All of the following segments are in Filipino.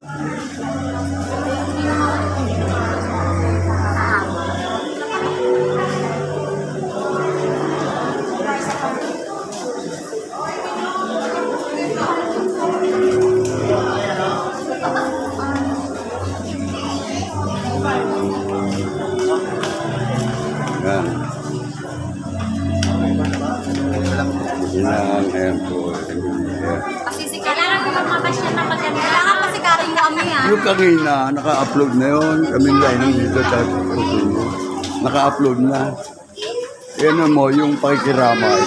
Kasi kailangan ko magmabasya na maganda. Kailangan kasi karing kami Yung kanina, naka-upload na yun. Kaming line dito sa Putuno. Naka-upload na. Ano mo, yung pakikiramay.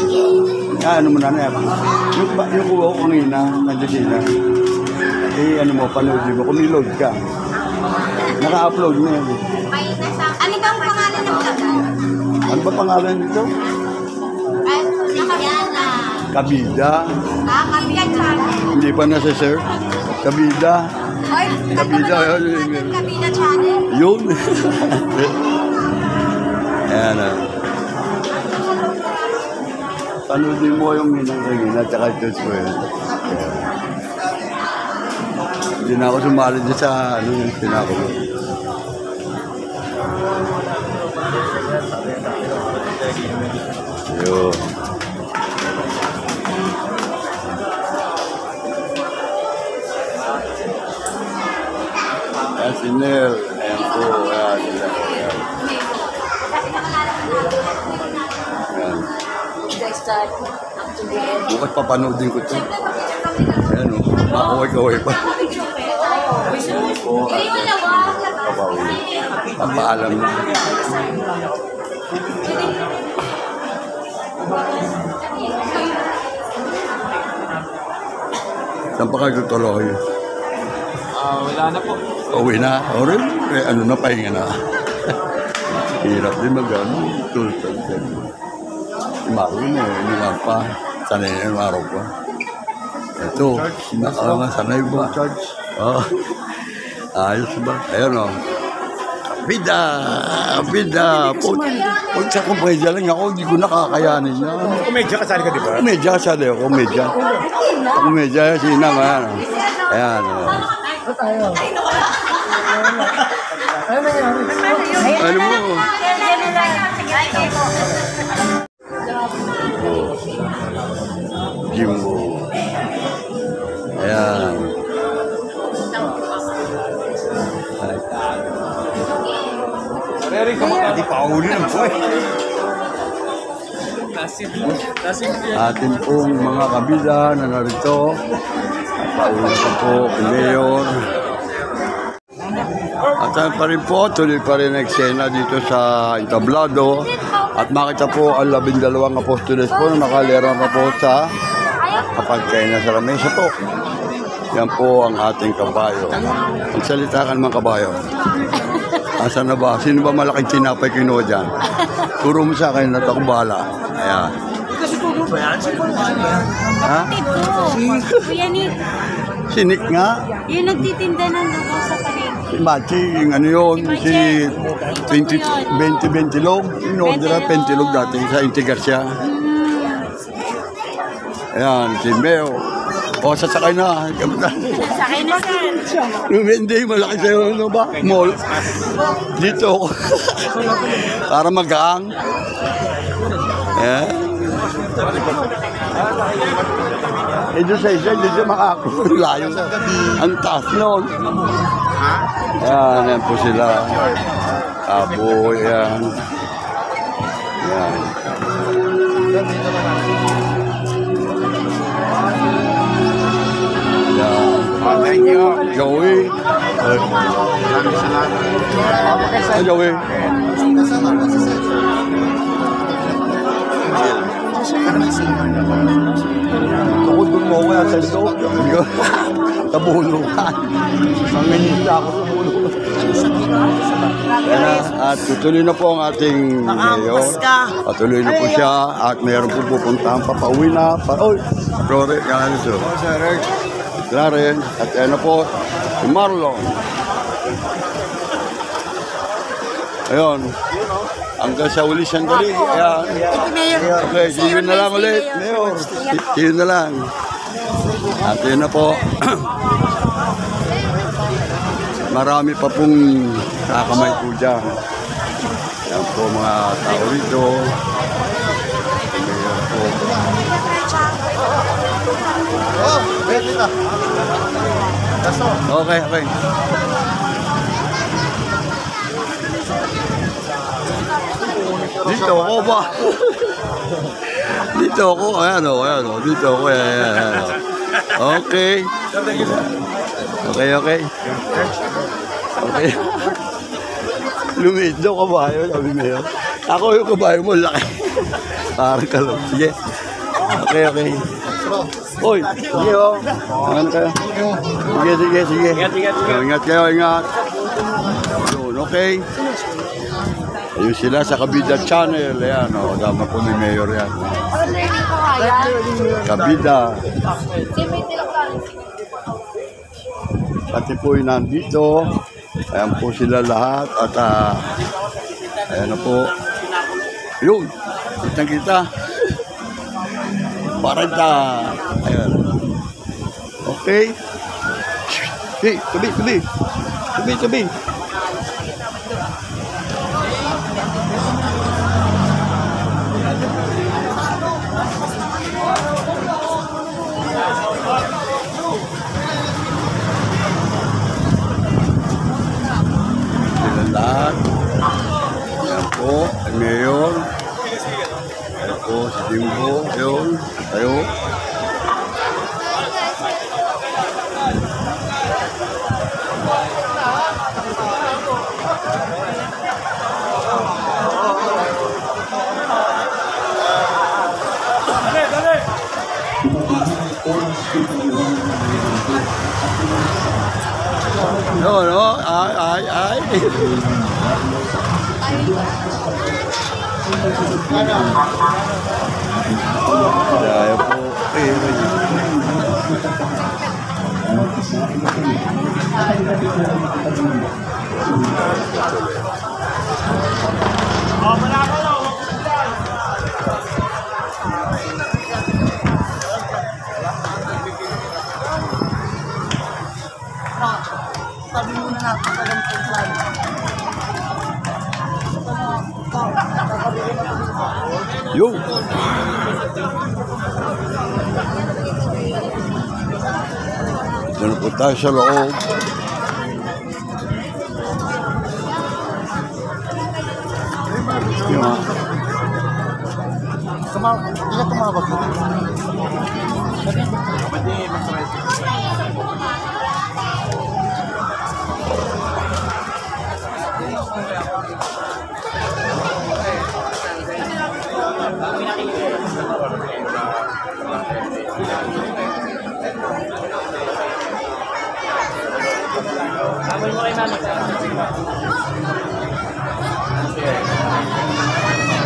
Ano mo na yan. Yung kuha ko kanina, nandiyan na. Ano mo, panood mo. Kumilod ka. Naka-upload na yun. Ano ba ang pangalan ng vlog? Ano ba pangalan nito? Kabida. Kabida channel. Hindi pa nasa-search. Kabida. Kabida. Kabida channel. Yun. Ayan na. Panoodin mo yung minang-ringin at saka ito ko yun. Hindi na ako sumali dyan sa yung pinakulo. Yun. Si Nel, ayan po, ayan. Bukas papanoodin ko ito. Ayan o, makaway-kaway pa. Papaalam na. Saan pa kayo tuloy? Wala na po. Uwi na. O rin, ano na, pahinga na. Hirap din mag-ano. Tulad din. Imaroon na eh. Hindi nga pa. Sanay na yung araw ko. Ito. Sanay ba? Ayos ba? Ayun o. Bida! Bida! Pag sa kumedya lang ako, hindi ko nakakayanin yan. Kumedya kasali ka, di ba? Kumedya kasali ako. Kumedya. Kumedya, sinang. Ayan o. Ano mo? Jimbo. Ayan. Hindi pa uli ng boy. Atin pong mga kabila na narito. Paulit po, Mayor. At pa rin po, tuloy pa rin ang eksena dito sa entablado. At makita po ang 12 apostoles po na nakalerang na po sa kapagkainan sa lamesa po. Yan po ang ating kabayo. Magsalita ka naman kabayo. Asa na ba? Sino ba malaking tinapay kinuha dyan? Turo mo sa akin, nato akong bahala. Ayan. Ha? Kuya Nick. Si Nick nga. Yung nagtitinda ng dugo sa palengke. Si Machi, yung ano yun, si 20 log. In-order na 20 log dati sa Intigarcia. Ayan, si Meo. O, sasakay na. Sasakay na sir. Hindi, malaki sa'yo. Ano ba? Mall. Dito. Para magaang. Ayan. Ito sa isa, hindi siya makakulayo. Ang taas noon. Ayan po sila. Aboy, ayan. Ayan. Thank you. Joey. Joey. Tukod mo ko yan sa loob. Tabulukan. Ang minista ako sa bulukan. At tutuloy na po ang ating mayor. Patuloy na po siya. At mayroon po pupuntahan pa. Pauwi na. Oy, Flore, yan ito. Claren. At ano po, si Marlon. Ayun. Hanggang sa uli sandali. Ayan. Okay, see you na lang ulit. Mayor. See you na lang. At yun na po. marami pa pong kakamay po dyan. Yan po mga tao rito. Ayan po. Okay, okay. Dito ako ba? Dito ako, ayan o, dito ako, ayan o. Okay. Okay, okay. Okay. Lumiit daw kabayo, sabi mo yun. Ako yung kabayo mo, laki. Parang kalong. Sige. Okay, okay. Uy, sige o. Ano kayo? Sige. Ingat kayo, ingat. Yun, okay. Ayun sila sa Kabida Channel. Ayan, o. Dama po ni Mayor yan. Kabida. Pati po yung nandito. Ayan po sila lahat. At ayan na po. Yun. Kitang-kita. Paranta. Ayan. Okay. Hey, tabi. Sila lahat. Ayan po. Mayor. Ayan po. Si Jimbo. Ayan. Tayo. No, ay. Kaya po, Sabi muna na ako sa ganitong plan. yo. Ito na po tayo sa loob. Yung Hindi ka tumawag mo.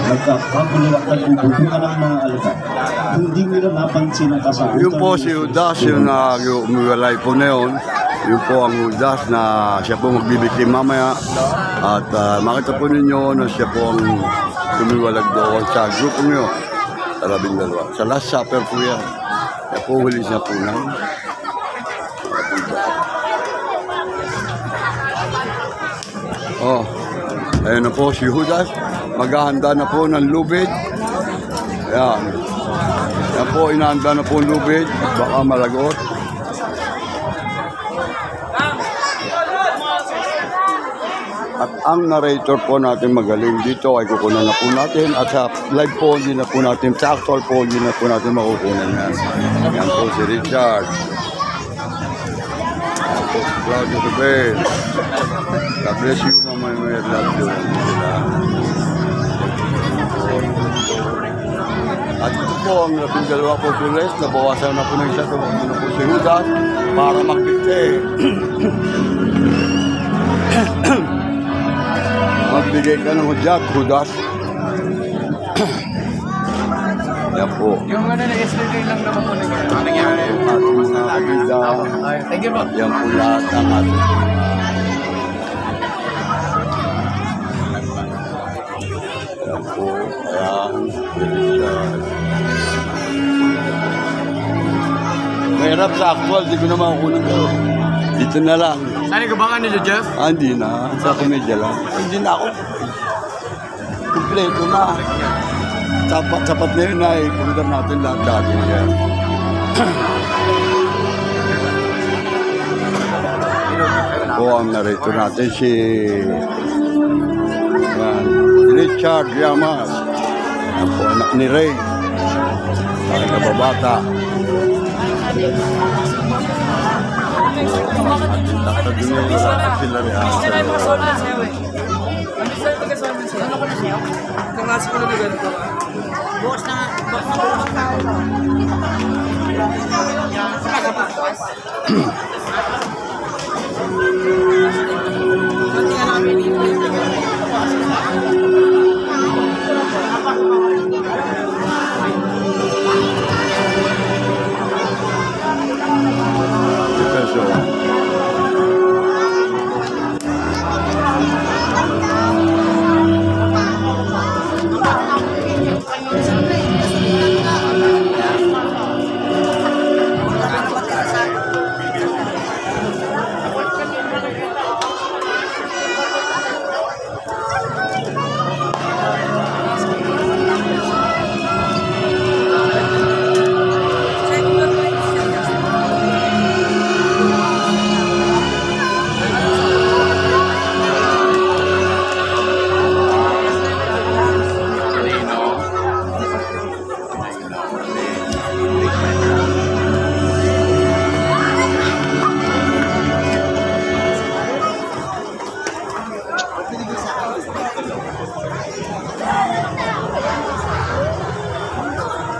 Nagkakagulat at ubutukan ng mga alagad. Hindi nila napansin ang kasagutan. Yun po si Judas, yung umiwalay po na yun. Yun po ang Judas na siya po magbibitim mamaya. At makita po ninyo na siya po ang tumiwalag doon sa grupo nyo. Sa 12. Sa Last Supper po yan. Kaya po huli siya po na. Oh, ayun na po si Judas. Maghahanda na po ng lubid. Ayan. Yan po, inahanda na po ng lubid. Baka malagot. At ang narrator po natin magaling dito ay kukunan na po natin. At sa live po, hindi na po natin. Sa actual po, hindi na po natin makukunan yan. Yan po si Richard. Yan po si Claudio Rubel. God bless you, Mama. I love you. At ito po ang 12 po sules. Nabawasan na po ng isa. Tumakbo na po si Judas para magbigay. Magbigay ka ng hudyat, Judas. Yan po. Yung ano na yesterday lang naman po nangyari. Ating mga kabida. Thank you po. Yan po lahat ng ating yan po. Ayan. Mahirap sa actual. Di ko na makukunan ko. Dito na lang. Saan ka ba nila, Jeff? Hindi na. Sa komedya lang. Hindi na ako. Kompleto na. Sapat na yun na punta natin lahat dati. Yan. O ang narito natin si yan, Richard Llamas. Yan po, anak ni Ray. Ang kababata. Nakatagin yung sila rin. Bukas na.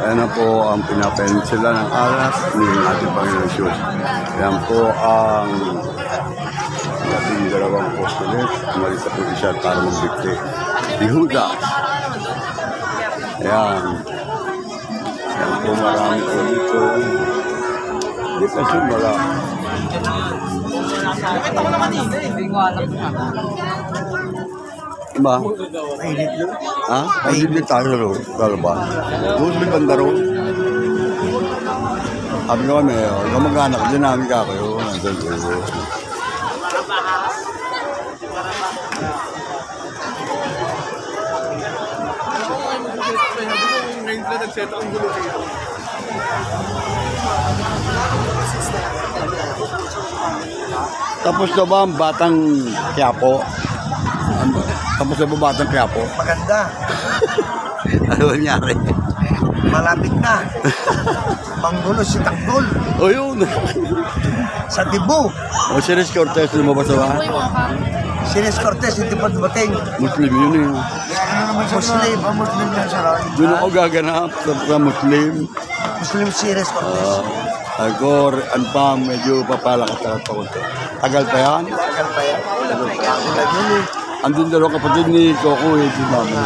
Ayan na po ang pinapainit sila ng alas ni ating Panginoon Diyos. Ayan po ang dalawang apostoles. Umalis sa pulisya para magbigti. Si Judas. Ayan. Ayan po marami po dito. Hindi kasi wala. Diba? Ha? Mainit din tayo sa loob. Ba? Doon sa banda ro. Sabi ko kami, kamag-anak din namin kakayo. Nandun ko. Tapos na ba ang batang Quiapo? Tapos na ba batang Quiapo? Maganda. Ano nangyari? Malapit na. Panggulo si Tanggol. O yun. Sa Tibo. O si Riz Cortez lumabas na ba? Si Riz Cortez hindi pa dumating. Muslim yun eh. Muslim. Muslim yan siya ron. Doon ako gaganap sa Muslim. Muslim si Riz Cortez. Ako, ano pa, medyo papalakas pa ko. Tagal pa yan? Tagal pa yan. Tagal yun eh. Andun dalawang kapatid ni Coco eh, si Mama.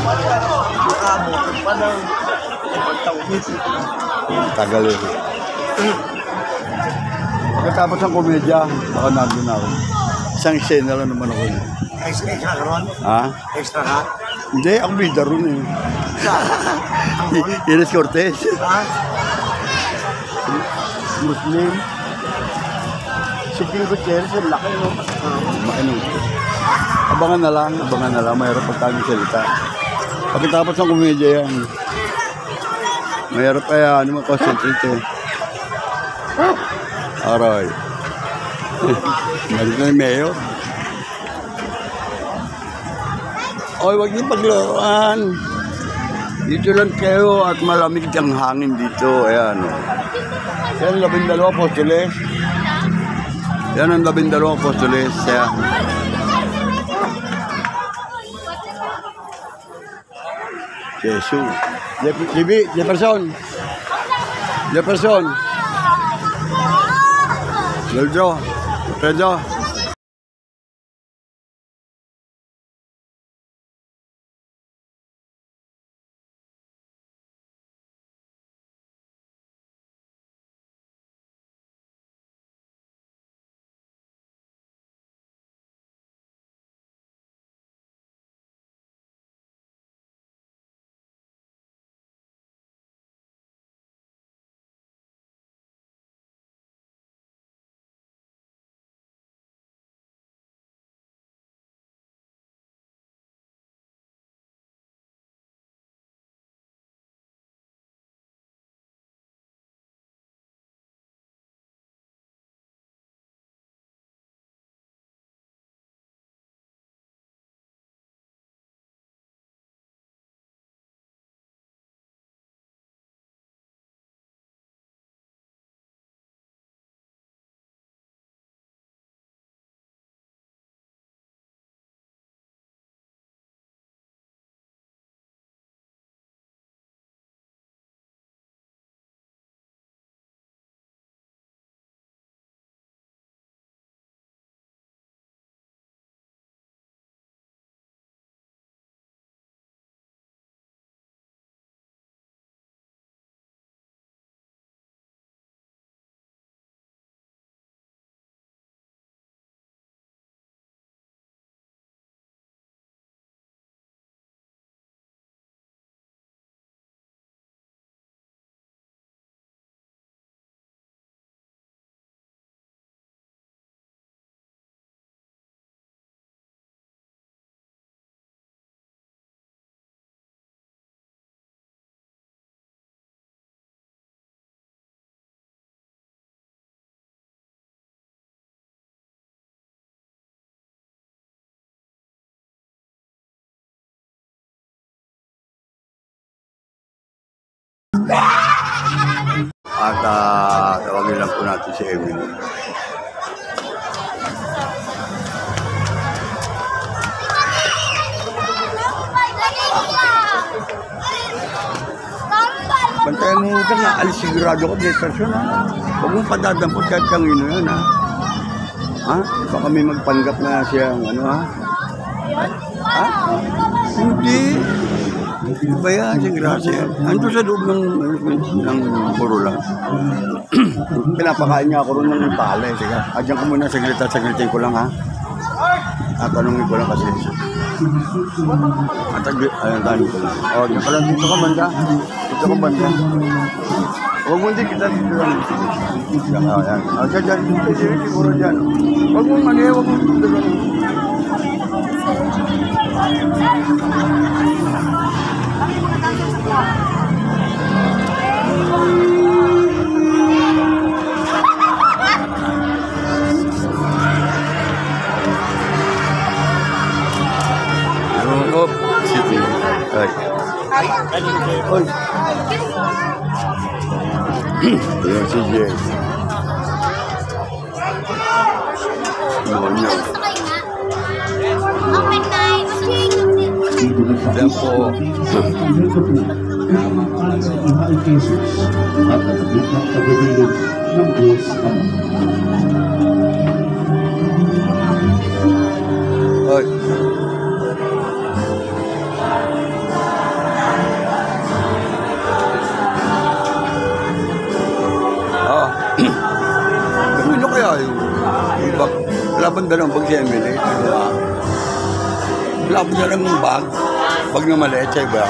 Nakabukod pa ng Tagal eh. Pagkatapos ng komedya, baka nandun ako. Isang eksena lang naman ako. extra ka ron. Ha? Extra ka. Hindi, ako bida ron eh. Tanggol. Iris Cortez. Ha? Muslim. Si Phil Gutierrez, ang laki no? Makinig. Abangan na lang, mayroon pa tayong salita. Pagkatapos ng komedya yan, mayroon pa yan, ano concentrate eh. Aray. Nandito na yung mayor. Oy, wag niyo paglaruan. Dito lang kayo at malamig ang hangin dito. Ayan. Yan ang 12 apostoles. Yan ang 12 apostoles. Ayan. Jesus. Jefferson. Pedro. At tawagin lang po natin si Emily. Bantayan mo ka na, alis sigurado ko, detersyon ha. Huwag mong padadampot kahit kangino yan ha. Ha? Baka may magpanggap na siyang ano ha? Ha? Hindi. Ano ba yan? Si Gracia. Ando sa loob ng Corolla. Pinapakain niya ako rin ng pala. Sige, adyan ko muna saglitin ko lang ha. Tatanungin ko lang kasi. Ayan, tanong ko lang. O, diyan ka lang dito ka banda. Dito ka banda. Huwag mo hindi kita dito lang. Ayan. O, dyan. Siguro dyan. Huwag mo mali, huwag mo dito lang. Oh, city. Ay. Oy. Yan si Jay. Monyo. Open night. Yan po. Pinamangkaan sa iha ay Jesus at nagabit ng pagbibilig ng Diyos Ama. Oy. Ano kaya yung bag? Wala bang dalawang bag si Emily? Wala bang dalawang bag? Bag na maliit siya ba?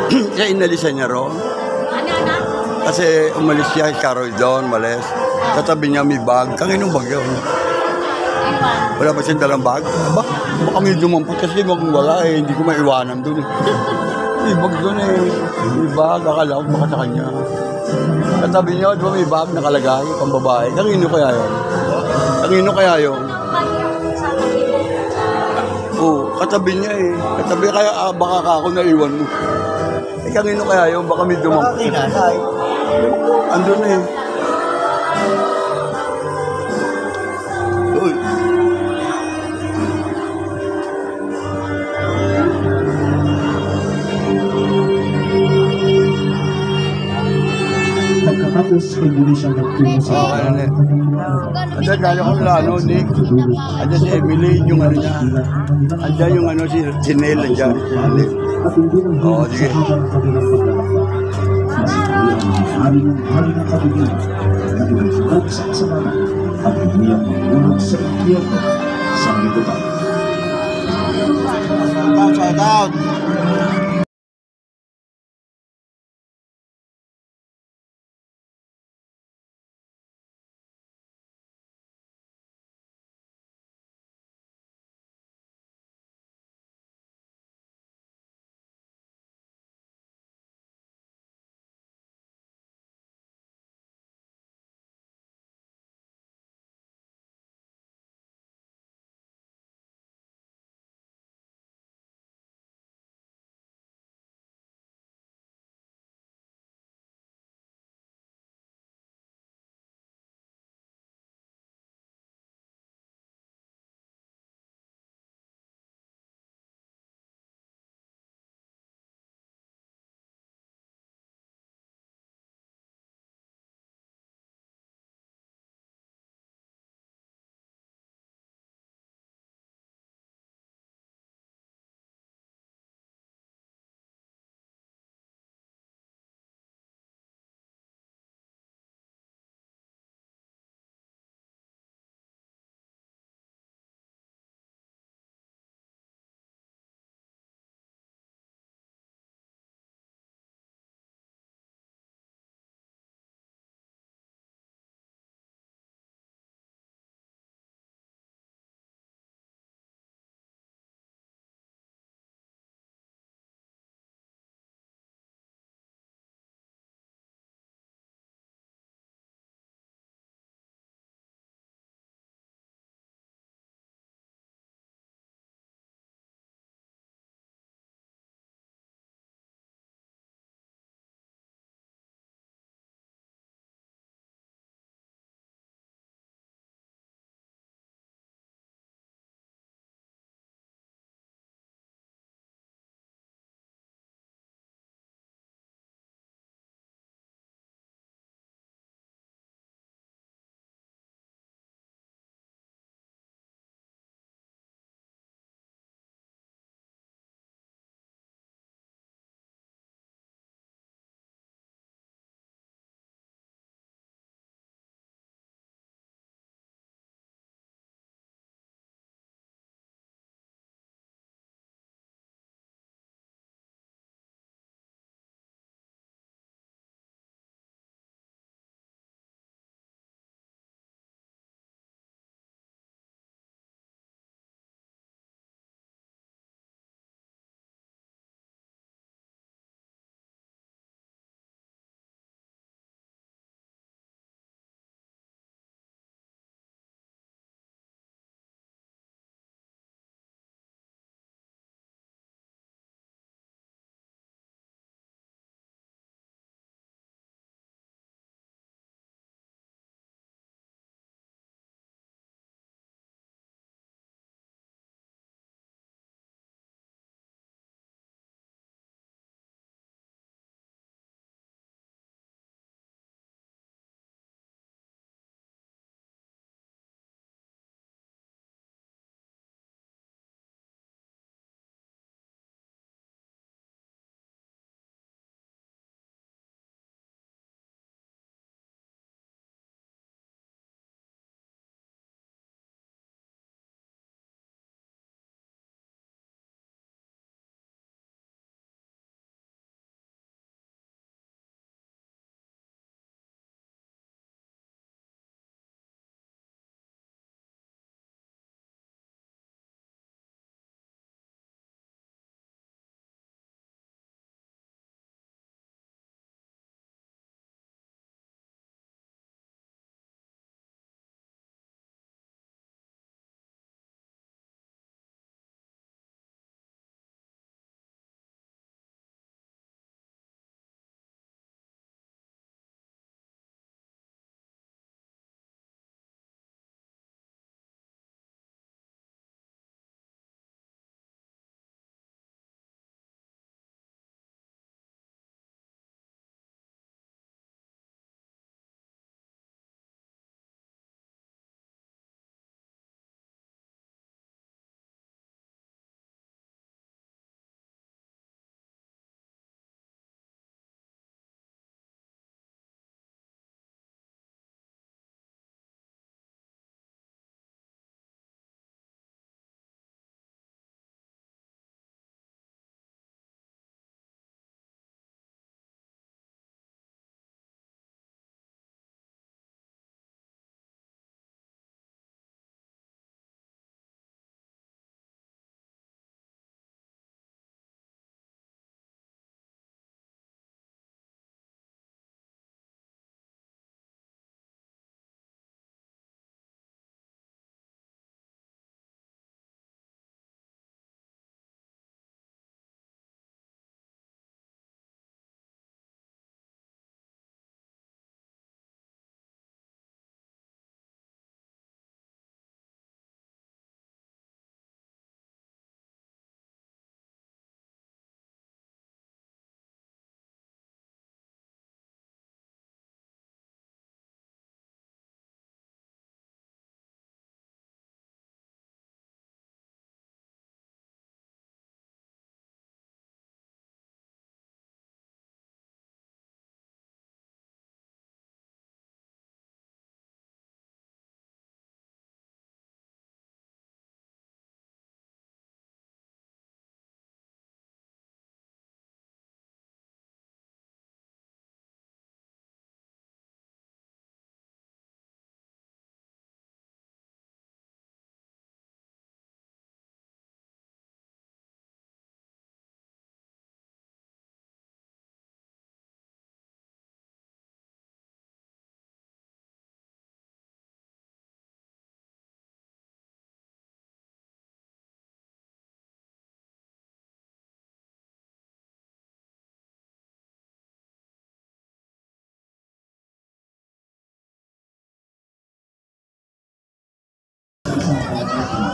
Siya inalisan niya ro. Kasi umalis siya, Carol doon, malis. Katabi niya may bag. Kanginong bag yun? Wala ba siyang dalang bag? Baka may dumampot kasi kung wala eh, hindi ko maiwanan doon eh. May bag doon eh. May bag, akala ko baka sa kanya. Katabi niya, di ba may bag nakalagay, pang babae. Kanino kaya yun? Kanino kaya yun? Oo, katabi niya eh. Katabi kaya baka ako naiwan mo. Eh kanino kaya yun? Baka may dumampot. Andun eh. Uy. Pagkatapos ay muli siyang nagtungo sa Okay na eh. Andiyan gaya ko nila, ano, Nick. Andiyan si Emily, yung ano niya. Andiyan yung ano, si Nel, andiyan. at hindi nang Oo, hilig sige. sa habang kanilang paglalakbay. Masigulo ang hari ng kabibigan na pinagsulog sa kasamanan at hindi ang mahulog sa impyerno sa libutan. Shout out.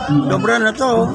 Sobra na to.